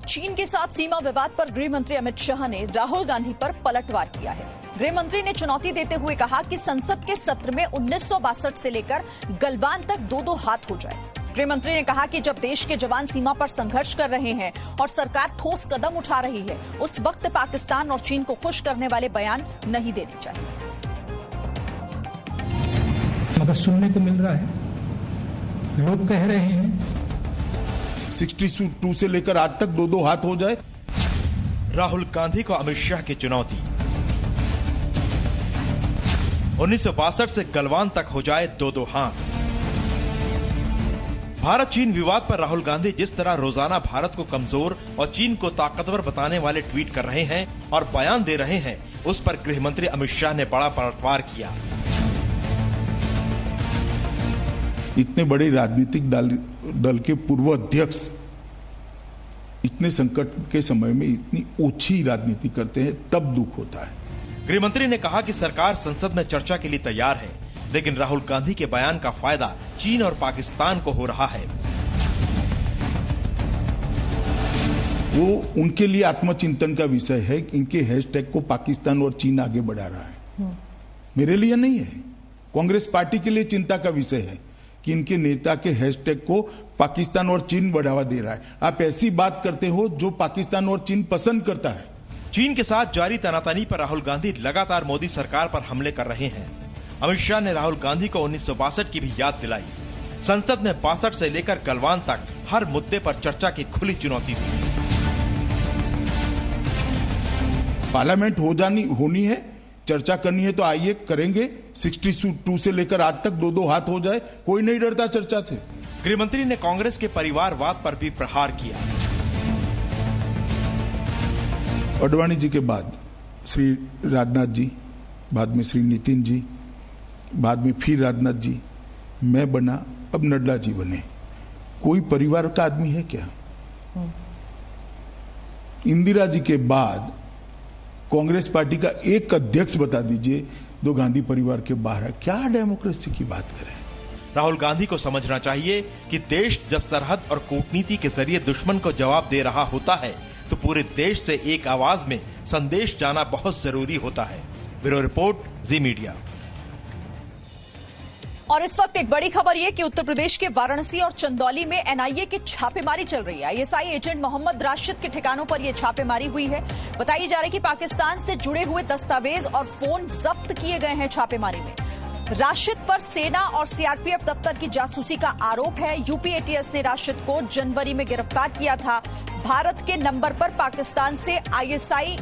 चीन के साथ सीमा विवाद पर गृह मंत्री अमित शाह ने राहुल गांधी पर पलटवार किया है। गृह मंत्री ने चुनौती देते हुए कहा कि संसद के सत्र में 1962 से लेकर गलवान तक दो हाथ हो जाए। गृह मंत्री ने कहा कि जब देश के जवान सीमा पर संघर्ष कर रहे हैं और सरकार ठोस कदम उठा रही है, उस वक्त पाकिस्तान और चीन को खुश करने वाले बयान नहीं देने चाहिए। मगर सुनने को मिल रहा है, लोग कह रहे हैं 62 से लेकर आज तक दो हाथ हो जाए। राहुल गांधी को अमित शाह की चुनौती। 1962 से गलवान तक हो जाए दो हाथ। भारत चीन विवाद पर राहुल गांधी जिस तरह रोजाना भारत को कमजोर और चीन को ताकतवर बताने वाले ट्वीट कर रहे हैं और बयान दे रहे हैं, उस पर गृह मंत्री अमित शाह ने बड़ा पलटवार किया। इतने बड़े राजनीतिक दल के पूर्व अध्यक्ष इतने संकट के समय में इतनी ओछी राजनीति करते हैं, तब दुख होता है। गृह मंत्री ने कहा कि सरकार संसद में चर्चा के लिए तैयार है, लेकिन राहुल गांधी के बयान का फायदा चीन और पाकिस्तान को हो रहा है। वो उनके लिए आत्मचिंतन का विषय है। इनके हैशटैग को पाकिस्तान और चीन आगे बढ़ा रहा है, मेरे लिए नहीं है। कांग्रेस पार्टी के लिए चिंता का विषय है कि इनके नेता के हैशटैग को पाकिस्तान और चीन बढ़ावा दे रहा है। आप ऐसी बात करते हो जो पाकिस्तान और चीन पसंद करता है। चीन के साथ जारी तनातनी पर राहुल गांधी लगातार मोदी सरकार पर हमले कर रहे हैं। अमित शाह ने राहुल गांधी को 1962 की भी याद दिलाई। संसद में 62 से लेकर गलवान तक हर मुद्दे पर चर्चा की खुली चुनौती दी। पार्लियामेंट होनी है, चर्चा करनी है तो आइए करेंगे। 62 से लेकर आज तक दो हाथ हो जाए, कोई नहीं डरता चर्चा से। गृह मंत्री ने कांग्रेस के परिवारवाद पर भी प्रहार किया। अडवाणी जी के बाद श्री राजनाथ जी, बाद में श्री नितिन जी, बाद में फिर राजनाथ जी, मैं बना, अब नड्डा जी बने। कोई परिवार का आदमी है क्या? इंदिरा जी के बाद कांग्रेस पार्टी का एक अध्यक्ष बता दीजिए जो गांधी परिवार के बाहर है। क्या डेमोक्रेसी की बात करें? राहुल गांधी को समझना चाहिए कि देश जब सरहद और कूटनीति के जरिए दुश्मन को जवाब दे रहा होता है, तो पूरे देश से एक आवाज में संदेश जाना बहुत जरूरी होता है। ब्यूरो रिपोर्ट, जी मीडिया। और इस वक्त एक बड़ी खबर यह कि उत्तर प्रदेश के वाराणसी और चंदौली में एनआईए की छापेमारी चल रही है। आईएसआई एजेंट मोहम्मद राशिद के ठिकानों पर यह छापेमारी हुई है। बताई जा रही है कि पाकिस्तान से जुड़े हुए दस्तावेज और फोन जब्त किए गए हैं छापेमारी में। राशिद पर सेना और सीआरपीएफ दफ्तर की जासूसी का आरोप है। यूपी एटीएस ने राशिद को जनवरी में गिरफ्तार किया था। भारत के नंबर पर पाकिस्तान से आईएसआई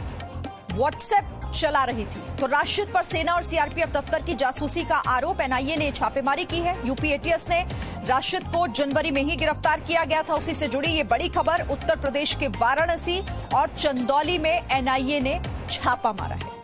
व्हाट्सएप चला रही थी। तो राशिद पर सेना और सीआरपीएफ दफ्तर की जासूसी का आरोप, एनआईए ने छापेमारी की है। यूपी एटीएस ने राशिद को जनवरी में ही गिरफ्तार किया गया था। उसी से जुड़ी ये बड़ी खबर, उत्तर प्रदेश के वाराणसी और चंदौली में एनआईए ने छापा मारा है।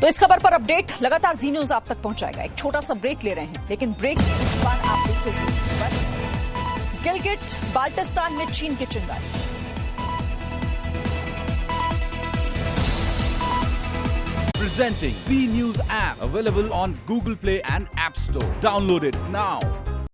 तो इस खबर पर अपडेट लगातार जी न्यूज आप तक पहुंचाएगा। एक छोटा सा ब्रेक ले रहे हैं, लेकिन ब्रेक इस बार आप देखिए जी न्यूज पर। गिलगिट बाल्टिस्तान में चीन की चिंगारी। Presenting B News app, available on Google Play and App Store. Download it now.